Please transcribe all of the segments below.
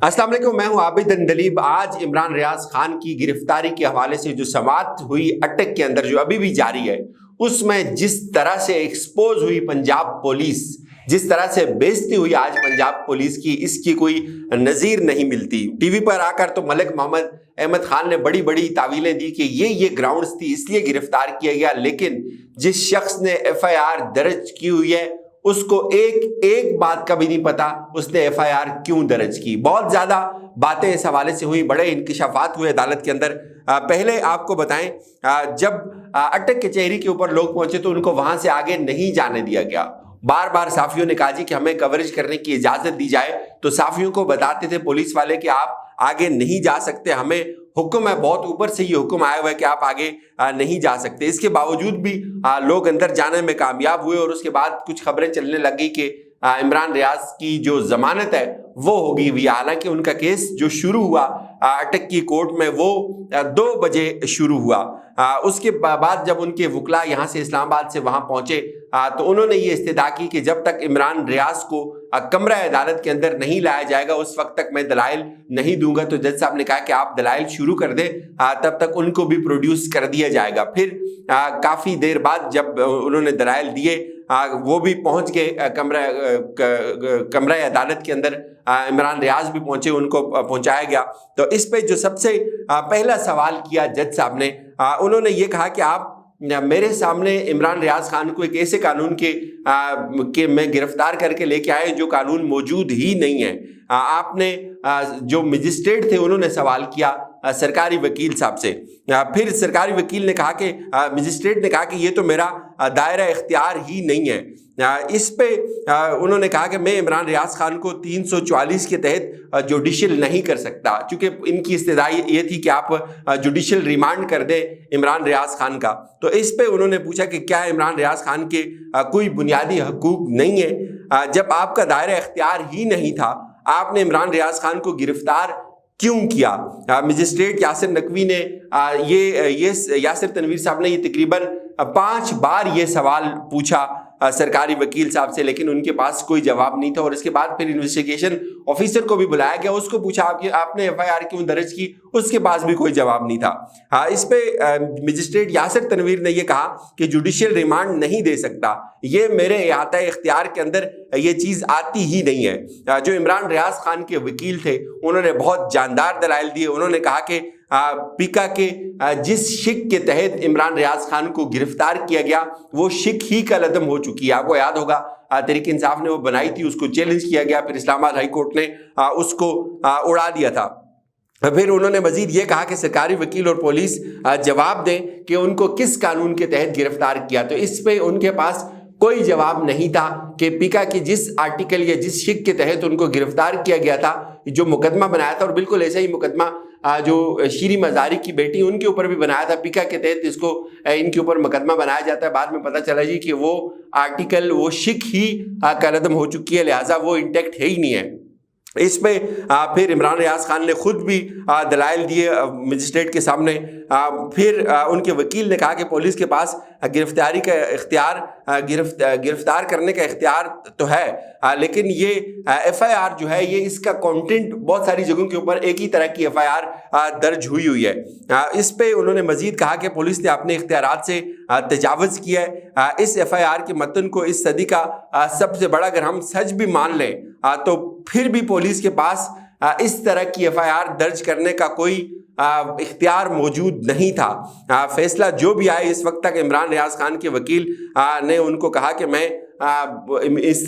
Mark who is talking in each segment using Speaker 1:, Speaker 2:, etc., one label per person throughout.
Speaker 1: अस्सलाम वालेकुम, मैं हूं आबिद अंदलीब। आज इमरान रियाज खान की गिरफ्तारी के हवाले से जो समाअत हुई अटक के अंदर, जो अभी भी जारी है, उसमें जिस तरह से एक्सपोज हुई पंजाब पुलिस, जिस तरह से बेइज्जती हुई आज पंजाब पुलिस की, इसकी कोई नज़ीर नहीं मिलती। टीवी पर आकर तो मलिक मोहम्मद अहमद खान ने बड़ी बड़ी तावीलें दी कि ये ग्राउंड्स थी, इसलिए गिरफ्तार किया गया। लेकिन जिस शख्स ने FIR दर्ज की हुई है उसको एक बात का भी नहीं पता उसने FIR क्यों दर्ज की। बहुत ज्यादा बातें इस हवाले से हुई, बड़े इंकिशाफात हुए अदालत के अंदर। पहले आपको बताएं, जब अटक कचहरी के ऊपर लोग पहुंचे तो उनको वहां से आगे नहीं जाने दिया गया। बार बार साफियों ने कहा जी कि हमें कवरेज करने की इजाजत दी जाए, तो साफियों को बताते थे पुलिस वाले कि आप आगे नहीं जा सकते, हमें हुक्म है, बहुत ऊपर से ये हुक्म आया हुआ है कि आप आगे नहीं जा सकते। इसके बावजूद भी लोग अंदर जाने में कामयाब हुए और उसके बाद कुछ खबरें चलने लगी कि इमरान रियाज की जो जमानत है वो होगी हुई। हालांकि उनका केस जो शुरू हुआ अटक की कोर्ट में वो 2 बजे शुरू हुआ। उसके बाद जब उनके वकला यहाँ से इस्लामाबाद से वहाँ पहुँचे तो उन्होंने ये इस्तदा की कि जब तक इमरान रियाज को कमरा अदालत के अंदर नहीं लाया जाएगा उस वक्त तक मैं दलाइल नहीं दूंगा। तो जज साहब ने कहा कि आप दलाइल शुरू कर दें, तब तक उनको भी प्रोड्यूस कर दिया जाएगा। फिर काफ़ी देर बाद जब उन्होंने दलाइल दिए, वो भी पहुंच गए कमरा अदालत के अंदर, इमरान रियाज भी पहुंचे, उनको पहुंचाया गया। तो इस पे जो सबसे पहला सवाल किया जज साहब ने, उन्होंने ये कहा कि आप मेरे सामने इमरान रियाज खान को एक ऐसे कानून के मैं गिरफ्तार करके लेके आए जो कानून मौजूद ही नहीं है। आपने जो मजिस्ट्रेट थे उन्होंने सवाल किया सरकारी वकील साहब से। फिर सरकारी वकील ने कहा कि मजिस्ट्रेट ने कहा कि ये तो मेरा दायरा इख्तियार ही नहीं है। इस पे उन्होंने कहा कि मैं इमरान रियाज खान को 344 के तहत जुडिशल नहीं कर सकता, क्योंकि इनकी इस्तदा ये थी कि आप जुडिशल रिमांड कर दें इमरान रियाज खान का। तो इस पे उन्होंने पूछा कि क्या इमरान रियाज खान के कोई बुनियादी हकूक नहीं है? जब आपका दायरा इख्तियार ही नहीं था, आपने इमरान रियाज खान को गिरफ्तार क्यों किया? मजिस्ट्रेट यासिर नकवी ने ये यासिर तनवीर साहब ने ये तकरीबन 5 बार ये सवाल पूछा सरकारी वकील साहब से, लेकिन उनके पास कोई जवाब नहीं था। और इसके बाद फिर इन्वेस्टिगेशन ऑफिसर को भी बुलाया गया, उसको पूछा आपने FIR क्यों दर्ज की, उसके पास भी कोई जवाब नहीं था। इस पे मजिस्ट्रेट यासिर तनवीर ने यह कहा कि जुडिशियल रिमांड नहीं दे सकता, ये मेरे इहाता इख्तियार के अंदर ये चीज़ आती ही नहीं है। जो इमरान रियाज खान के वकील थे उन्होंने बहुत जानदार दलाइल दिए। उन्होंने कहा कि पीका के जिस शिक के तहत इमरान रियाज खान को गिरफ्तार किया गया वो शिक ही कल अदम हो चुकी है। आपको याद होगा तहरीक इंसाफ ने वो बनाई थी, उसको चैलेंज किया गया, फिर इस्लामाबाद हाई कोर्ट ने उसको उड़ा दिया था। फिर उन्होंने मजीद ये कहा कि सरकारी वकील और पुलिस जवाब दें कि उनको किस कानून के तहत गिरफ्तार किया। तो इस पे उनके पास कोई जवाब नहीं था कि पीका की जिस आर्टिकल या जिस शिक के तहत उनको गिरफ्तार किया गया था, जो मुकदमा बनाया था, और बिल्कुल ऐसा ही मुकदमा जो शीरी मजारी की बेटी उनके ऊपर भी बनाया था, पीका के तहत इसको इनके ऊपर मुकदमा बनाया जाता है। बाद में पता चला जी कि वो आर्टिकल, वो शिक ही कलअदम हो चुकी है, लिहाजा वो इंटैक्ट है ही नहीं है। इस पे फिर इमरान रियाज खान ने खुद भी दलाइल दिए मजिस्ट्रेट के सामने। फिर उनके वकील ने कहा कि पुलिस के पास गिरफ्तारी का इख्तियार, गिरफ्तार करने का इख्तियार तो है, लेकिन ये FIR जो है, ये इसका कंटेंट बहुत सारी जगहों के ऊपर एक ही तरह की FIR दर्ज हुई है। इस पे उन्होंने मजीद कहा कि पुलिस ने अपने इख्तियारात से तजावज़ किया है। इस FIR के मतन को इस सदी का सबसे बड़ा अगर हम सच भी मान लें तो फिर भी पुलिस के पास इस तरह की FIR दर्ज करने का कोई इख्तियार मौजूद नहीं था। फैसला जो भी आए, इस वक्त तक इमरान रियाज खान के वकील ने उनको कहा कि मैं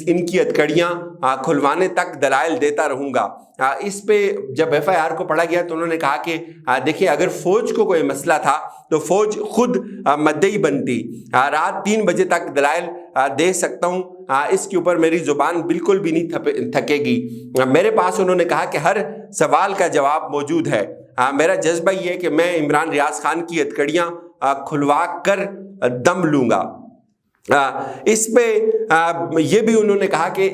Speaker 1: इनकी अटकड़ियाँ खुलवाने तक दलाइल देता रहूँगा। इस पे जब FIR को पढ़ा गया तो उन्होंने कहा कि देखिए, अगर फ़ौज को कोई मसला था तो फ़ौज खुद मद्दई बनती, रात 3 बजे तक दलाइल दे सकता हूँ, इसके ऊपर मेरी ज़ुबान बिल्कुल भी नहीं थकेगी। मेरे पास, उन्होंने कहा कि हर सवाल का जवाब मौजूद है। मेरा जज्बा ये है कि मैं इमरान रियाज खान की अटकड़ियाँ खुलवा कर दम लूँगा। इस पे ये भी उन्होंने कहा कि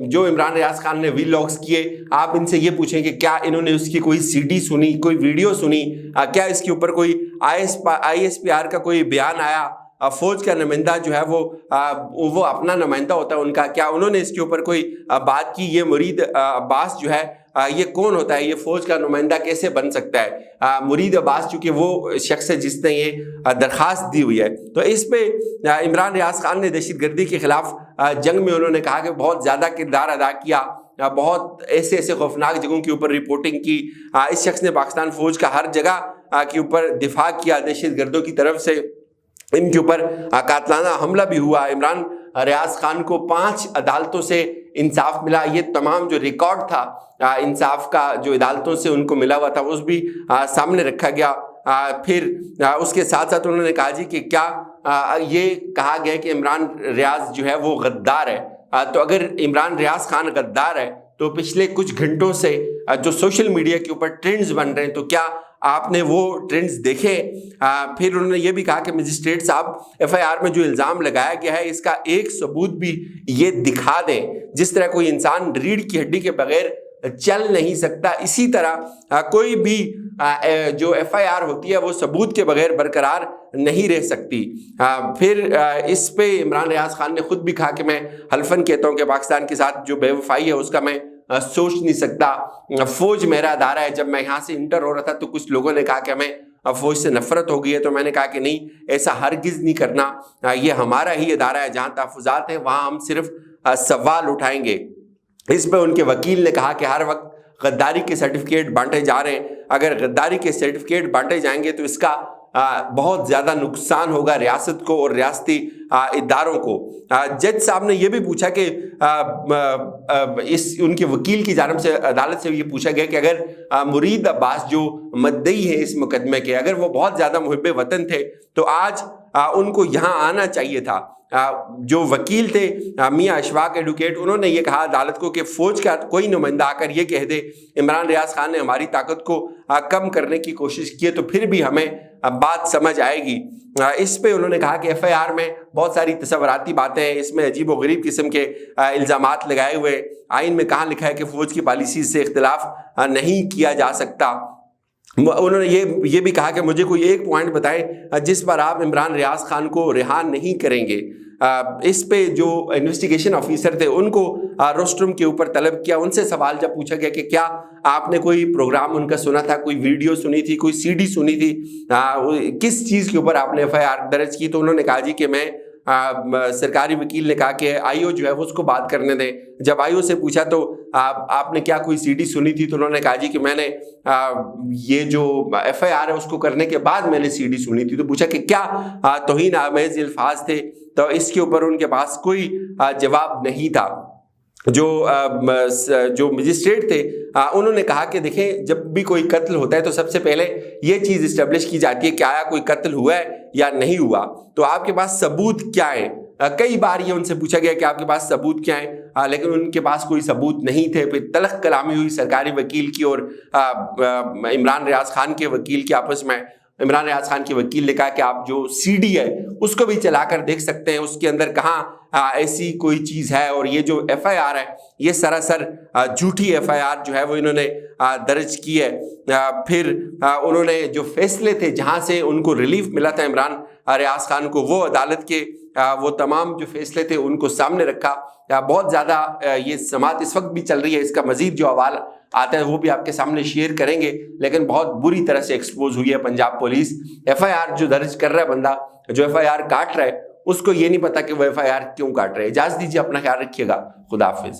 Speaker 1: जो इमरान रियाज खान ने व्लॉग्स किए, आप इनसे ये पूछें कि क्या इन्होंने उसकी कोई CD सुनी, कोई वीडियो सुनी, क्या इसके ऊपर कोई ISPR का कोई बयान आया, فوج کا نمائندہ جو ہے وہ اپنا نمائندہ ہوتا ہے ان کا، کیا انہوں نے اس کے اوپر کوئی بات کی؟ یہ مرید عباس جو ہے یہ کون ہوتا ہے؟ یہ فوج کا نمائندہ کیسے بن سکتا ہے؟ مرید عباس چونکہ وہ شخص ہے جس نے یہ درخواست دی ہوئی ہے۔ تو اس پہ عمران ریاض خان نے دہشت گردی کے خلاف جنگ میں انہوں نے کہا کہ بہت زیادہ کردار ادا کیا، بہت ایسے خوفناک جگہوں کے اوپر رپورٹنگ کی۔ اس شخص نے پاکستان فوج کا ہر جگہ کے اوپر دفاع کیا دہشت گردوں کی طرف سے، ان کے اوپر قاتلانہ حملہ بھی ہوا۔ عمران ریاض خان کو 5 عدالتوں سے انصاف ملا، یہ تمام جو ریکارڈ تھا انصاف کا جو عدالتوں سے ان کو ملا ہوا تھا اس بھی سامنے رکھا گیا۔ پھر اس کے ساتھ ساتھ انہوں نے کہا جی کہ کیا یہ کہا گیا کہ عمران ریاض جو ہے وہ غدار ہے، تو اگر عمران ریاض خان غدار ہے تو پچھلے کچھ گھنٹوں سے جو سوشل میڈیا کے اوپر ٹرینڈز بن رہے ہیں تو کیا آپ نے وہ ٹرینڈز دیکھے؟ پھر انہوں نے یہ بھی کہا کہ مجسٹریٹ صاحب ایف آئی آر میں جو الزام لگایا گیا ہے اس کا ایک ثبوت بھی یہ دکھا دیں۔ جس طرح کوئی انسان ریڑھ کی ہڈی کے بغیر چل نہیں سکتا، اسی طرح کوئی بھی جو ایف آئی آر ہوتی ہے وہ ثبوت کے بغیر برقرار نہیں رہ سکتی۔ پھر اس پہ عمران ریاض خان نے خود بھی کہا کہ میں حلفاً کہتا ہوں کہ پاکستان کے ساتھ جو بے وفائی ہے اس کا میں سوچ نہیں سکتا۔ فوج میرا ادارہ ہے، جب میں یہاں سے انٹر ہو رہا تھا تو کچھ لوگوں نے کہا کہ ہمیں فوج سے نفرت ہو گئی ہے، تو میں نے کہا کہ نہیں، ایسا ہرگز نہیں کرنا، یہ ہمارا ہی ادارہ ہے، جہاں تحفظات ہیں وہاں ہم صرف سوال اٹھائیں گے۔ اس پہ ان کے وکیل نے کہا کہ ہر وقت غداری کے سرٹیفکیٹ بانٹے جا رہے ہیں، اگر غداری کے سرٹیفکیٹ بانٹے جائیں گے تو اس کا بہت زیادہ نقصان ہوگا ریاست کو اور ریاستی اداروں کو۔ جج صاحب نے یہ بھی پوچھا کہ ان کے وکیل کی جانب سے عدالت سے یہ پوچھا گیا کہ اگر مرید عباس جو مدعی ہیں اس مقدمے کے، اگر وہ بہت زیادہ محب وطن تھے تو آج ان کو یہاں آنا چاہیے تھا۔ جو وکیل تھے میاں اشفاق ایڈوکیٹ، انہوں نے یہ کہا عدالت کو کہ فوج کا کوئی نمائندہ آ کر یہ کہہ دے عمران ریاض خان نے ہماری طاقت کو کم کرنے کی کوشش کی ہے تو پھر بھی ہمیں بات سمجھ آئے گی۔ اس پہ انہوں نے کہا کہ ایف آئی آر میں بہت ساری تصوراتی باتیں ہیں، اس میں عجیب و غریب قسم کے الزامات لگائے ہوئے، آئین میں کہاں لکھا ہے کہ فوج کی پالیسی سے اختلاف نہیں کیا جا سکتا۔ انہوں نے یہ بھی کہا کہ مجھے کوئی ایک پوائنٹ بتائیں جس پر آپ عمران ریاض خان کو رہا نہیں کریں گے۔ اس پہ جو انویسٹیگیشن آفیسر تھے ان کو روسٹروم کے اوپر طلب کیا، ان سے سوال جب پوچھا گیا کہ کیا آپ نے کوئی پروگرام ان کا سنا تھا، کوئی ویڈیو سنی تھی، کوئی سی ڈی سنی تھی، کس چیز کے اوپر آپ نے ایف آئی آر درج کی، تو انہوں نے کہا جی کہ میں سرکاری وکیل نے کہا کہ آئی او جو ہے وہ اس کو بات کرنے دیں۔ جب آئی او سے پوچھا تو آپ نے کیا کوئی سی ڈی سنی تھی، تو انہوں نے کہا جی کہ میں نے یہ جو ایف آئی آر ہے اس کو کرنے کے بعد میں نے سی ڈی سنی تھی۔ تو پوچھا کہ کیا توہین آمیز الفاظ تھے، تو اس کے اوپر ان کے پاس کوئی جواب نہیں تھا۔ جو مجسٹریٹ تھے انہوں نے کہا کہ دیکھیں جب بھی کوئی قتل ہوتا ہے تو سب سے پہلے یہ چیز اسٹیبلش کی جاتی ہے کہ آیا کوئی قتل ہوا ہے یا نہیں ہوا، تو آپ کے پاس ثبوت کیا ہے۔ کئی بار یہ ان سے پوچھا گیا کہ آپ کے پاس ثبوت کیا ہے، لیکن ان کے پاس کوئی ثبوت نہیں تھے۔ پھر تلخ کلامی ہوئی سرکاری وکیل کی اور عمران ریاض خان کے وکیل کے آپس میں۔ عمران ریاض خان کے وکیل نے کہا کہ آپ جو سی ڈی ہے اس کو بھی چلا کر دیکھ سکتے ہیں، اس کے اندر کہاں ایسی کوئی چیز ہے، اور یہ جو ایف آئی آر ہے یہ سراسر جھوٹی ایف آئی آر جو ہے وہ انہوں نے درج کی ہے۔ پھر انہوں نے جو فیصلے تھے جہاں سے ان کو ریلیف ملا تھا عمران ریاض خان کو، وہ عدالت کے وہ تمام جو فیصلے تھے ان کو سامنے رکھا۔ بہت زیادہ یہ سماعت اس وقت بھی چل رہی ہے، اس کا مزید جو احوال آتا ہے وہ بھی آپ کے سامنے شیئر کریں گے، لیکن بہت بری طرح سے ایکسپوز ہوئی ہے Punjab police. F I R جو درج کر رہا ہے بندہ، جو ایف آئی آر کاٹ رہا ہے، اس کو یہ نہیں پتا کہ وہ ایف آئی آر کیوں کاٹ رہے ہیں۔ اجازت دیجیے، اپنا خیال رکھیے گا، خدا حافظ۔